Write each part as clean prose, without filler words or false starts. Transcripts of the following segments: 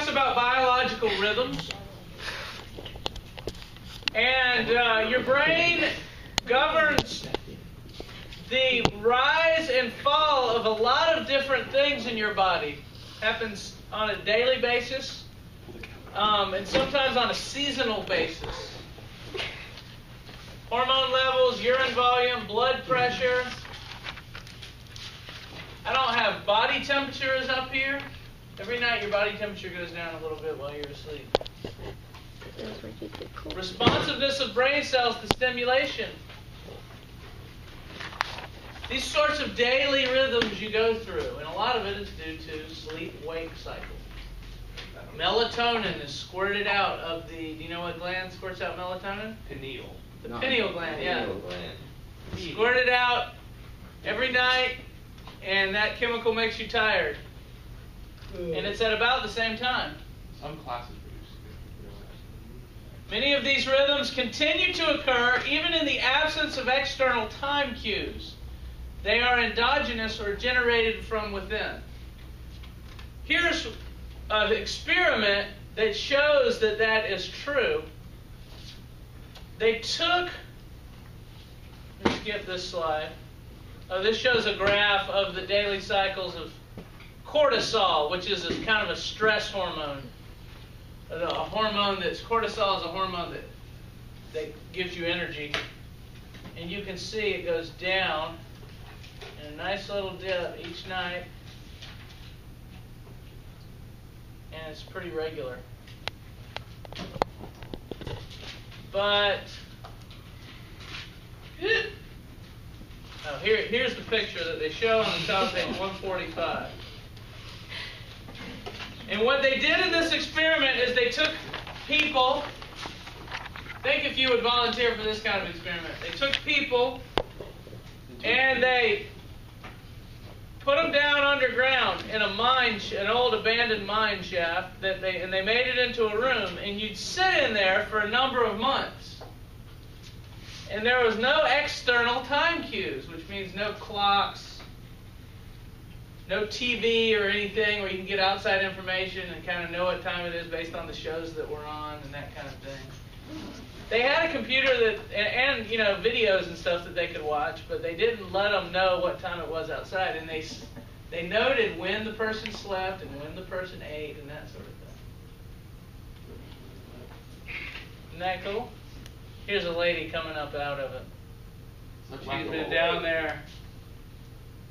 about biological rhythms. And your brain governs the rise and fall of a lot of different things in your body. Happens on a daily basis, and sometimes on a seasonal basis. Hormone levels, urine volume, blood pressure. I don't have body temperatures up here. Every night your body temperature goes down a little bit while you're asleep. Responsiveness of brain cells to stimulation. These sorts of daily rhythms you go through, and a lot of it is due to sleep-wake cycle. Melatonin is squirted out of the, do you know what gland squirts out melatonin? Pineal. The pineal gland, yeah. Pineal gland. Squirted out every night, and that chemical makes you tired. And it's at about the same time. Some classes produce it. Many of these rhythms continue to occur even in the absence of external time cues. They are endogenous or generated from within. Here's an experiment that shows that that is true. They took, let's skip this slide. This shows a graph of the daily cycles of cortisol, which is kind of a stress hormone. A hormone cortisol is a hormone that gives you energy. And you can see it goes down in a nice little dip each night. And it's pretty regular. But here's the picture that they show on the top of page 145. And what they did in this experiment is they took people, think if you would volunteer for this kind of experiment. They took people and they put them down underground in an old abandoned mine shaft, and they made it into a room, and you'd sit in there for a number of months. And there was no external time cues, which means no clocks, no TV or anything where you can get outside information and kind of know what time it is based on the shows that were on and that kind of thing. They had a computer and videos and stuff that they could watch, but they didn't let them know what time it was outside. And they noted when the person slept and when the person ate and that sort of thing. Isn't that cool? Here's a lady coming up out of it. She's been down there.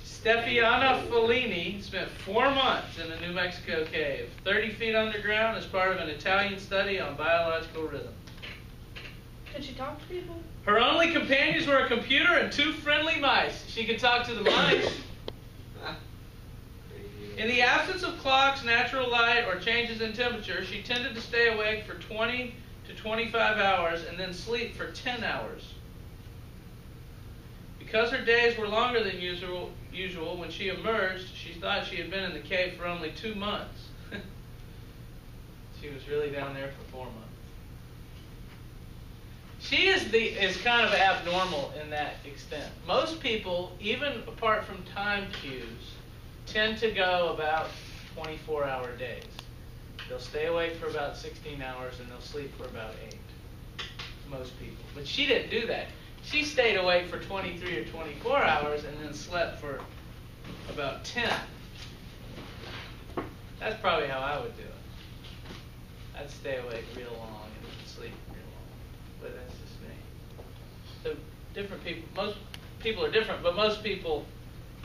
Stefiana Fellini spent 4 months in the New Mexico cave, 30 feet underground, as part of an Italian study on biological rhythm. Could she talk to people? Her only companions were a computer and 2 friendly mice. She could talk to the mice. In the absence of clocks, natural light, or changes in temperature, she tended to stay awake for 20 to 25 hours and then sleep for 10 hours. Because her days were longer than usual, when she emerged, she thought she had been in the cave for only 2 months. She was really down there for 4 months. She is kind of abnormal in that extent. Most people, even apart from time cues, tend to go about 24-hour days. They'll stay awake for about 16 hours and they'll sleep for about 8. Most people. But she didn't do that. She stayed awake for 23 or 24 hours and then slept for about 10. That's probably how I would do it. I'd stay awake real long and then sleep real long. But that's just me. So different people, most people are different, but most people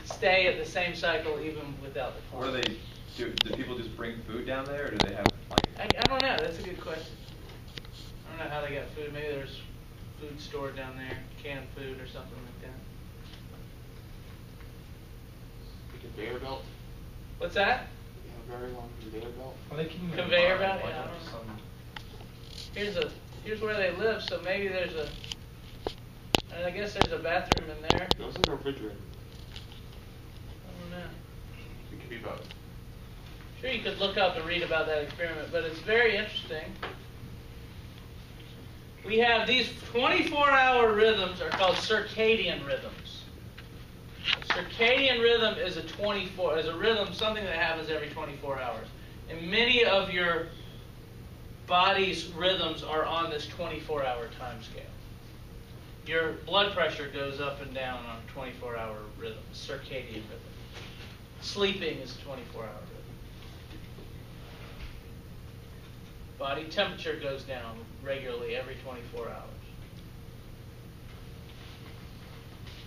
stay at the same cycle even without the clock. What do they do? Do people just bring food down there, or do they have like? I don't know. That's a good question. I don't know how they got food. Maybe there's food stored down there, canned food or something like that. The conveyor belt. What's that? A very long conveyor belt. Well, they can Conveyor belt. Yeah, I don't know. Here's where they live. So maybe there's I guess there's a bathroom in there. It looks like a refrigerator. I don't know. It could be both. Sure, you could look up and read about that experiment, but it's very interesting. We have these 24-hour rhythms are called circadian rhythms. A circadian rhythm is a rhythm, something that happens every 24 hours. And many of your body's rhythms are on this 24-hour time scale. Your blood pressure goes up and down on a 24-hour rhythm, circadian rhythm. Sleeping is a 24-hour rhythm. Body temperature goes down regularly every 24 hours.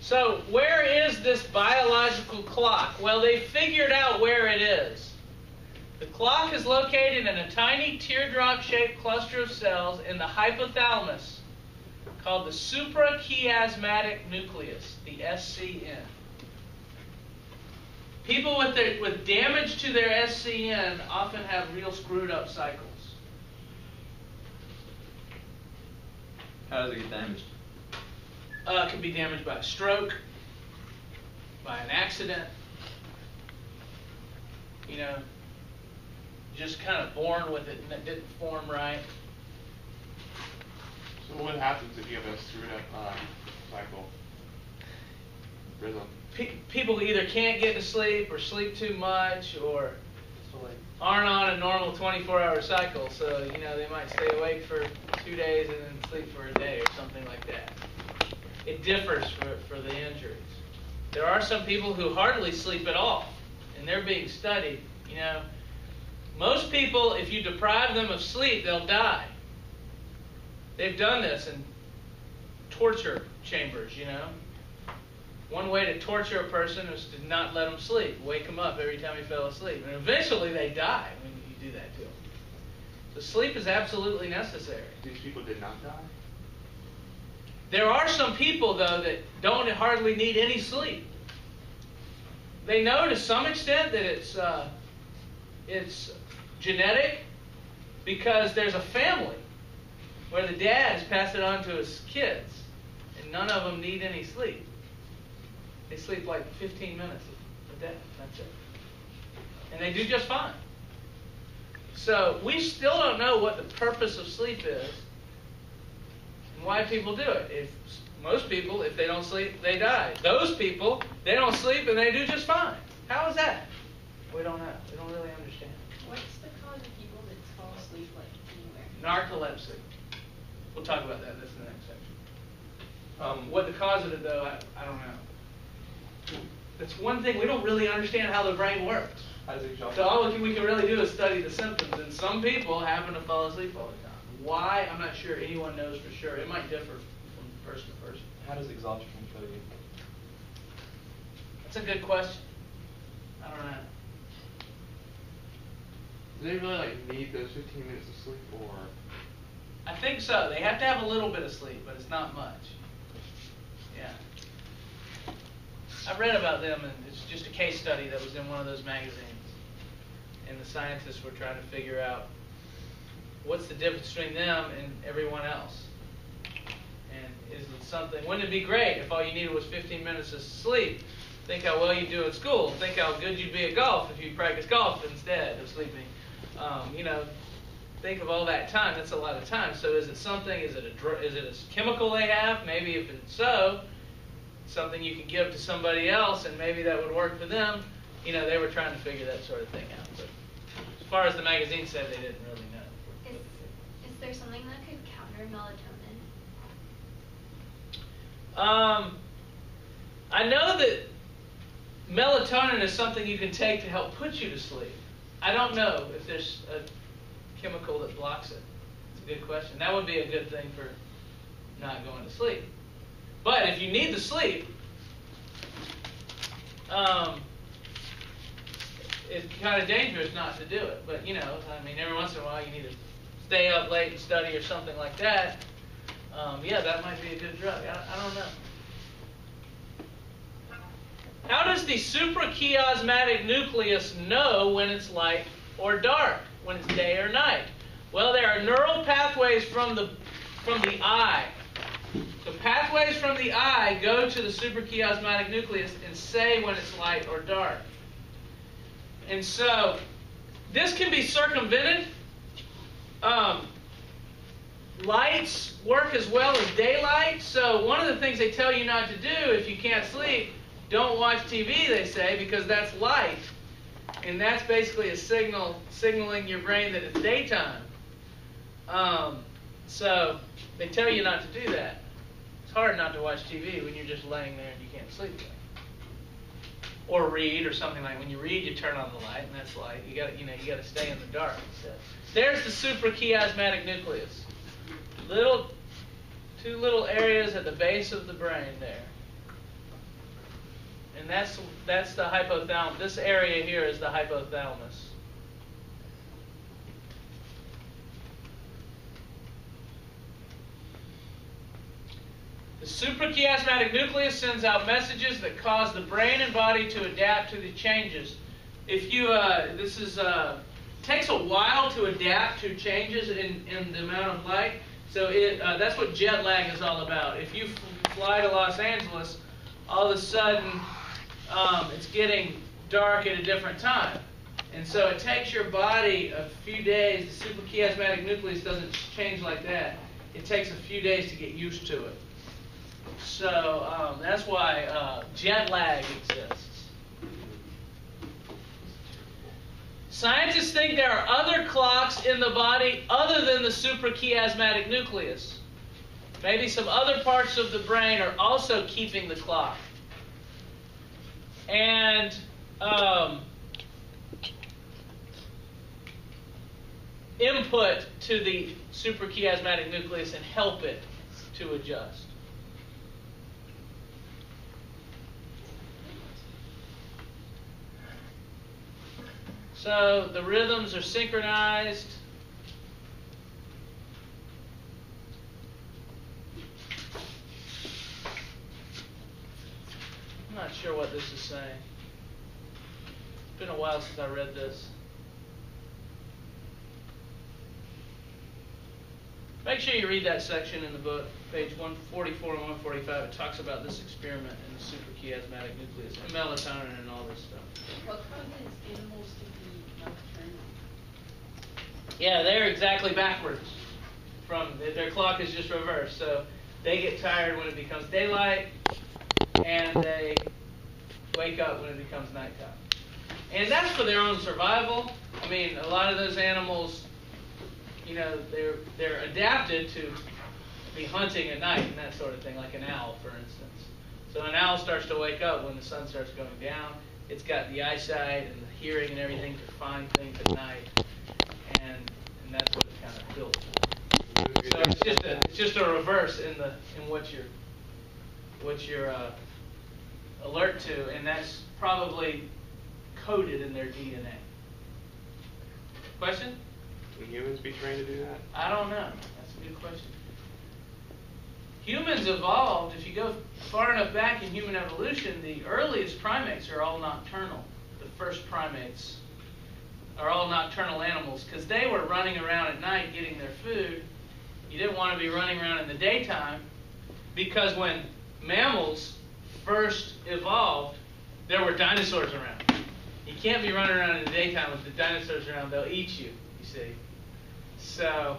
So where is this biological clock? Well, they figured out where it is. The clock is located in a tiny teardrop-shaped cluster of cells in the hypothalamus called the Suprachiasmatic Nucleus, the SCN. People with damage to their SCN often have real screwed up cycles. How does it get damaged? It can be damaged by a stroke, by an accident, just kind of born with it and it didn't form right. So what happens if you have a screwed up cycle rhythm? People either can't get to sleep or sleep too much or aren't on a normal 24-hour cycle. So, they might stay awake for 2 days and then sleep for a day or something like that. It differs for the injuries. There are some people who hardly sleep at all, and they're being studied. Most people, if you deprive them of sleep, they'll die. They've done this in torture chambers, One way to torture a person is to not let them sleep, wake them up every time he fell asleep. And eventually they die when you do that to them. So sleep is absolutely necessary. These people did not die? There are some people, though, that don't hardly need any sleep. They know to some extent that it's genetic because there's a family where the dad has passed it on to his kids, and none of them need any sleep. They sleep like 15 minutes a day. That's it. And they do just fine. So we still don't know what the purpose of sleep is and why people do it. Most people, if they don't sleep, they die. Those people, they don't sleep and they do just fine. How is that? We don't know. We don't really understand. What's the cause of people that fall asleep anywhere? Narcolepsy. We'll talk about that. That's the next section. What the cause of it, though, I don't know. That's one thing. We don't really understand how the brain works. How does it jump? So all we can really do is study the symptoms. And some people happen to fall asleep all the time. Why? I'm not sure anyone knows for sure. It might differ from person to person. How does exhaustion kill you? That's a good question. I don't know. Do they really need those 15 minutes of sleep, or? I think so. They have to have a little bit of sleep, but it's not much. Yeah. I've read about them, and it's just a case study that was in one of those magazines. And the scientists were trying to figure out what's the difference between them and everyone else. And is it something, wouldn't it be great if all you needed was 15 minutes of sleep? Think how well you do at school. Think how good you'd be at golf if you practice golf instead of sleeping. Think of all that time. That's a lot of time. So is it something? Is it a chemical they have? Maybe if it's so, something you can give to somebody else, and maybe that would work for them. They were trying to figure that sort of thing out. But as far as the magazine said, they didn't really know. Is there something that could counter melatonin? I know that melatonin is something you can take to help put you to sleep. I don't know if there's a chemical that blocks it. It's a good question. That would be a good thing for not going to sleep. But if you need the sleep, it's kind of dangerous not to do it. But, every once in a while you need to stay up late and study or something like that. That might be a good drug. I don't know. How does the suprachiasmatic nucleus know when it's light or dark, when it's day or night? Well, there are neural pathways from the eye. The pathways from the eye go to the suprachiasmatic nucleus and say when it's light or dark. And so this can be circumvented. Lights work as well as daylight. So one of the things they tell you not to do if you can't sleep, don't watch TV, they say, because that's light. And that's basically a signaling your brain that it's daytime. So they tell you not to do that. It's hard not to watch TV when you're just laying there and you can't sleep. Or read or something like that. When you read, you turn on the light, and that's light. You got to stay in the dark instead. There's the suprachiasmatic nucleus. Two little areas at the base of the brain there. And that's the hypothalamus. This area here is the hypothalamus. The suprachiasmatic nucleus sends out messages that cause the brain and body to adapt to the changes. If you, takes a while to adapt to changes in the amount of light. So that's what jet lag is all about. If you fly to Los Angeles, all of a sudden it's getting dark at a different time. And so it takes your body a few days. The suprachiasmatic nucleus doesn't change like that. It takes a few days to get used to it. So that's why jet lag exists. Scientists think there are other clocks in the body other than the suprachiasmatic nucleus. Maybe some other parts of the brain are also keeping the clock. And input to the suprachiasmatic nucleus and help it to adjust. So the rhythms are synchronized. I'm not sure what this is saying. It's been a while since I read this. Make sure you read that section in the book, page 144 and 145. It talks about this experiment in the suprachiasmatic nucleus and melatonin and all this stuff. What causes animals to be nocturnal? Yeah, they're exactly backwards. Their clock is just reversed. So they get tired when it becomes daylight, and they wake up when it becomes nighttime. And that's for their own survival. I mean, a lot of those animals, they're adapted to be hunting at night and that sort of thing, like an owl, for instance. So an owl starts to wake up when the sun starts going down. It's got the eyesight and the hearing and everything to find things at night, and that's what it's kind of built for. So it's just a reverse in what you're alert to, and that's probably coded in their DNA. Question? Can humans be trained to do that? I don't know. That's a good question. Humans evolved, if you go far enough back in human evolution, the earliest primates are all nocturnal. The first primates are all nocturnal animals because they were running around at night getting their food. You didn't want to be running around in the daytime because when mammals first evolved, there were dinosaurs around. You can't be running around in the daytime with the dinosaurs around. They'll eat you, you see. So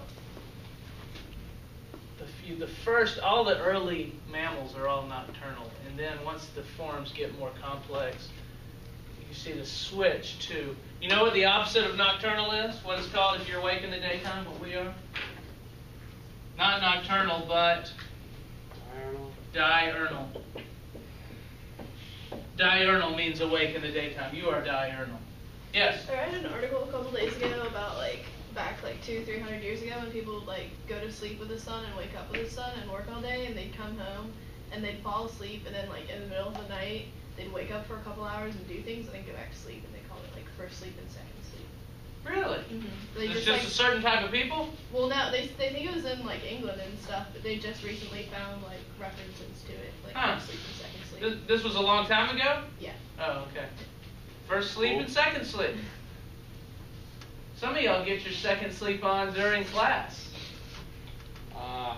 all the early mammals are all nocturnal. And then once the forms get more complex, you see the switch to, you know what the opposite of nocturnal is? What it's called if you're awake in the daytime, what we are? Not nocturnal, but diurnal. Diurnal means awake in the daytime. You are diurnal. Yes? I read an article a couple days ago about back 200-300 years ago when people would go to sleep with the sun and wake up with the sun and work all day, and they'd come home and they'd fall asleep, and then in the middle of the night they'd wake up for a couple hours and do things and then go back to sleep, and they call it first sleep and second sleep. Really? Mm-hmm. It's just a certain type of people? Well, no, they think it was in England and stuff, but they just recently found references to it, first sleep and second sleep. This was a long time ago? Yeah. Oh, okay. First sleep and second sleep. Some of y'all get your second sleep on during class. All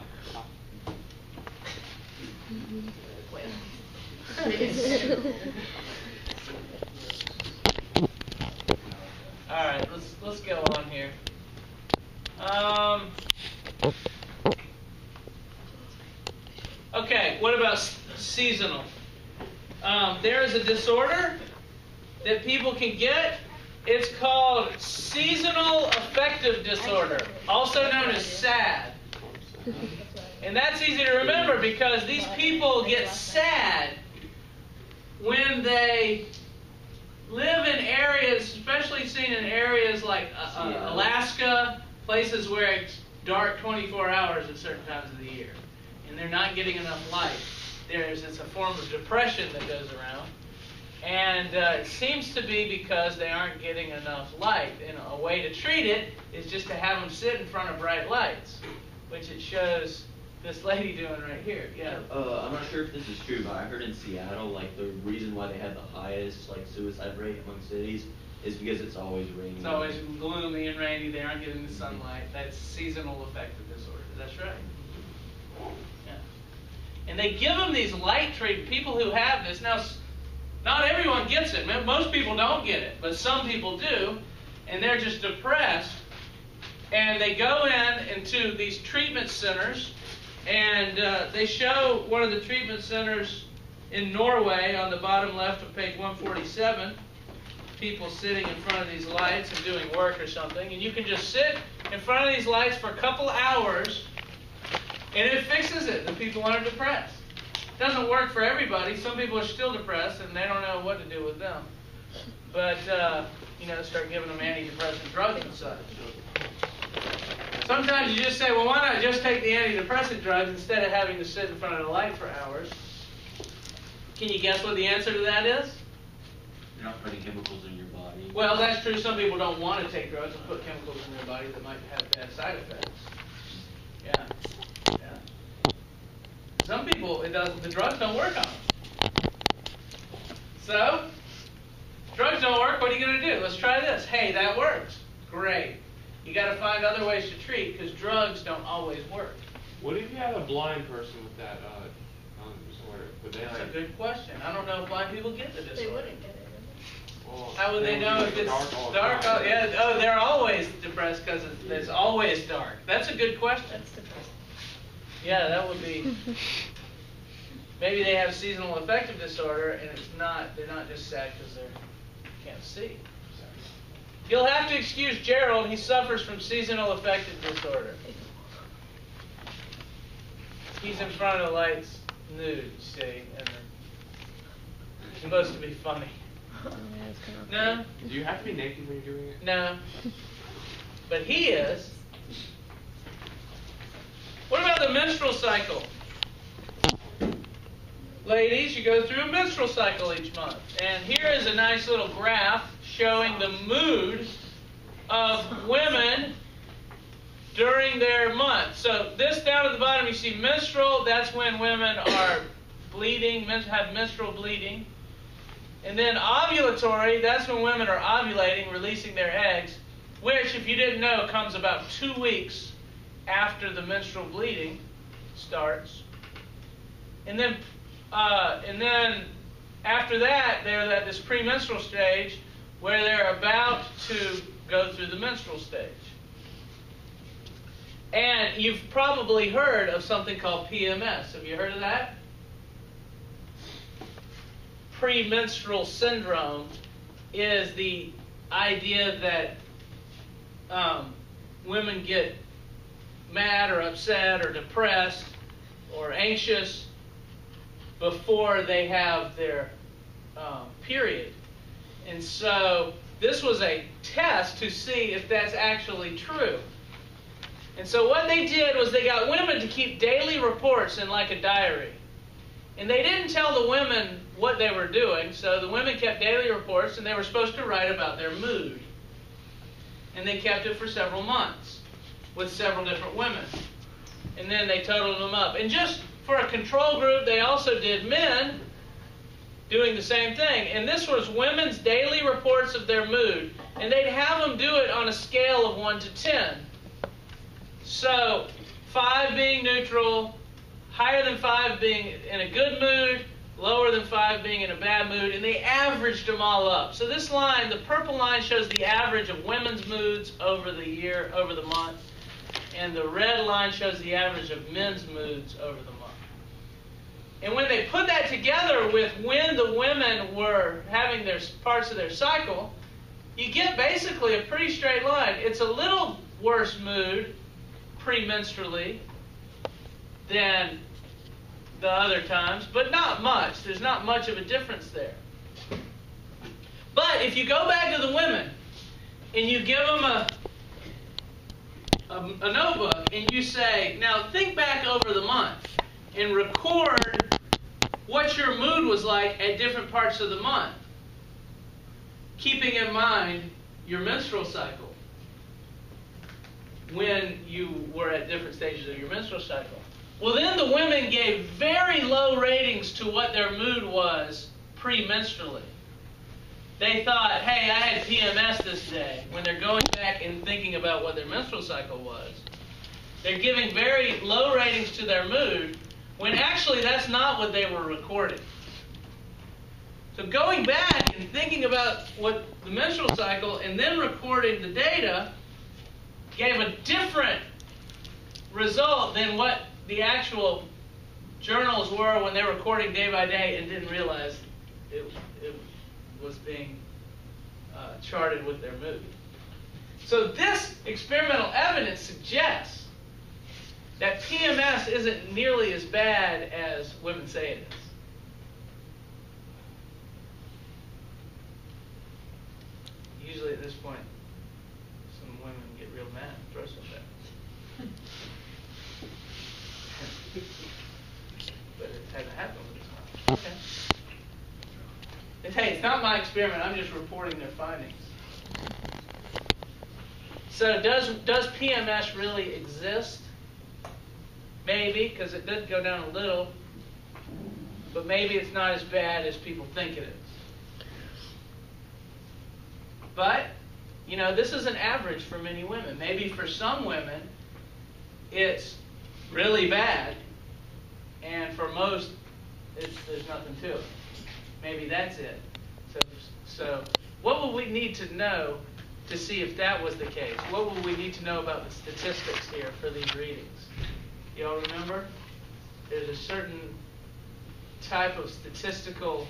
right, let's go on here. Okay, what about seasonal? There is a disorder that people can get It's called seasonal affective disorder, also known as SAD. And that's easy to remember because these people get sad when they live in areas, especially seen in areas like Alaska, places where it's dark 24 hours at certain times of the year, and they're not getting enough light. It's a form of depression that goes around, and it seems to be because they aren't getting enough light. And a way to treat it is just to have them sit in front of bright lights, which it shows this lady doing right here. Yeah. I'm not sure if this is true, but I heard in Seattle, like, the reason why they had the highest, like, suicide rate among cities is because it's always raining. It's always gloomy and rainy. They aren't getting the sunlight. That's seasonal affective disorder. That's right. Yeah. And they give them these light treatments. People who have this, now, not everyone gets it. Most people don't get it, but some people do, and they're just depressed. And they go into these treatment centers, and they show one of the treatment centers in Norway on the bottom left of page 147. People sitting in front of these lights and doing work or something. And you can just sit in front of these lights for a couple hours, and it fixes it. The people aren't depressed. It doesn't work for everybody. Some people are still depressed, and they don't know what to do with them. But, start giving them antidepressant drugs and such. Sometimes you just say, well, why not just take the antidepressant drugs instead of having to sit in front of the light for hours? Can you guess what the answer to that is? You're not putting chemicals in your body. Well, that's true. Some people don't want to take drugs and put chemicals in their body that might have bad side effects. Yeah. Some people, the drugs don't work on them. So, drugs don't work, what are you going to do? Let's try this. Hey, that works. Great. You got to find other ways to treat because drugs don't always work. What if you had a blind person with that disorder? That's a good question. I don't know if blind people get the disorder. They wouldn't get it. Well, How would they know if it's dark? They're always depressed because it's always dark. That's a good question. That's depressing. Yeah, that would be. Maybe they have seasonal affective disorder, and they're not just sad because they can't see. You'll have to excuse Gerald. He suffers from seasonal affective disorder. He's in front of the lights, nude, see, and it's supposed to be funny. No? Do you have to be naked when you're doing it? No. But he is. What about the menstrual cycle? Ladies, you go through a menstrual cycle each month. And here is a nice little graph showing the mood of women during their month. So this down at the bottom, you see menstrual. That's when women are bleeding, have menstrual bleeding. And then ovulatory, that's when women are ovulating, releasing their eggs, which, if you didn't know, comes about 2 weeks after the menstrual bleeding starts. And then after that, they're at this premenstrual stage where they're about to go through the menstrual stage. And you've probably heard of something called PMS. Have you heard of that? Premenstrual Syndrome is the idea that women get mad or upset or depressed or anxious before they have their period. And so this was a test to see if that's actually true. And so what they did was they got women to keep daily reports in like a diary. And they didn't tell the women what they were doing, so the women kept daily reports, and they were supposed to write about their mood. And they kept it for several months with several different women. And then they totaled them up. And just for a control group, they also did men doing the same thing. And this was women's daily reports of their mood. And they'd have them do it on a scale of 1 to 10. So 5 being neutral, higher than 5 being in a good mood, lower than 5 being in a bad mood, and they averaged them all up. So this line, the purple line, shows the average of women's moods over the year, over the month, and the red line shows the average of men's moods over the month. And when they put that together with when the women were having their parts of their cycle, you get basically a pretty straight line. It's a little worse mood premenstrually than the other times, but not much. There's not much of a difference there. But if you go back to the women and you give them a notebook and you say, now think back over the month and record what your mood was like at different parts of the month, keeping in mind your menstrual cycle when you were at different stages of your menstrual cycle. Well, then the women gave very low ratings to what their mood was premenstrually. They thought, hey, I had PMS this day, when they're going back and thinking about what their menstrual cycle was. They're giving very low ratings to their mood, when actually that's not what they were recording. So going back and thinking about what the menstrual cycle and then recording the data gave a different result than what the actual journals were when they were recording day by day and didn't realize it was being charted with their mood. So this experimental evidence suggests that PMS isn't nearly as bad as women say it is. Usually at this point, some women get real mad and throw stuff at me. But it hasn't happened with this one. Okay. Hey, it's not my experiment. I'm just reporting their findings. So does PMS really exist? Maybe, because it did go down a little. But maybe it's not as bad as people think it is. But, you know, this is an average for many women. Maybe for some women, it's really bad. And for most, there's nothing to it. Maybe that's it. So what will we need to know to see if that was the case? What will we need to know about the statistics here for these readings? You all remember? There's a certain type of statistical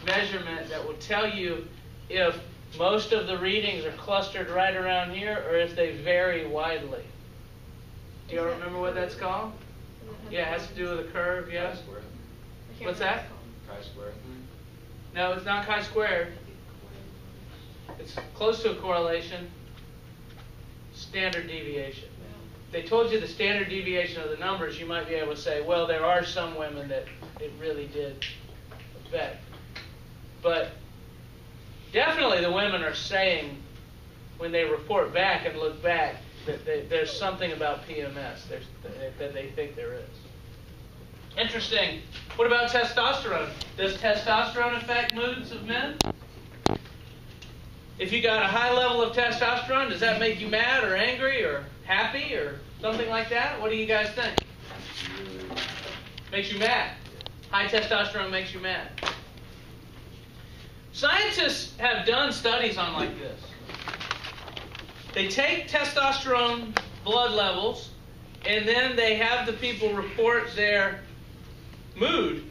measurement that will tell you if most of the readings are clustered right around here or if they vary widely. Do you all remember what that's called? Yeah, it has to do with a curve, yes? What's that? Chi-square. No, it's not chi-squared. It's close to a correlation. Standard deviation. If they told you the standard deviation of the numbers, you might be able to say, well, there are some women that it really did affect. But definitely the women are saying, when they report back and look back, that there's something about PMS that they think there is. Interesting. What about testosterone? Does testosterone affect moods of men? If you got a high level of testosterone, does that make you mad or angry or happy or something like that? What do you guys think? Makes you mad. High testosterone makes you mad. Scientists have done studies on like this. They take testosterone blood levels and then they have the people report their mood,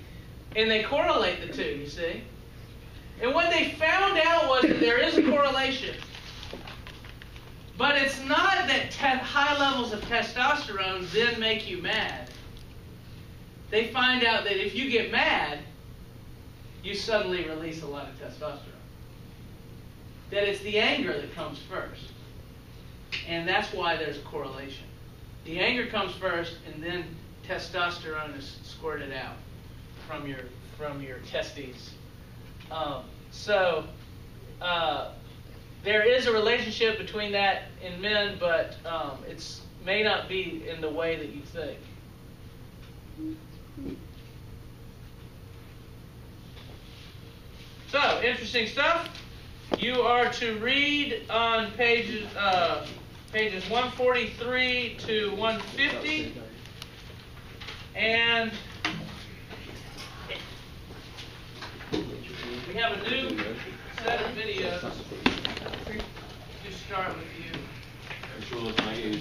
and they correlate the two, you see. And what they found out was that there is a correlation. But it's not that high levels of testosterone then make you mad. They find out that if you get mad, you suddenly release a lot of testosterone. That it's the anger that comes first. And that's why there's a correlation. The anger comes first, and then testosterone is squirted out from your testes. There is a relationship between that in men, but it may not be in the way that you think. So, interesting stuff. You are to read on pages 143 to 150, and we have a new set of videos to start with you.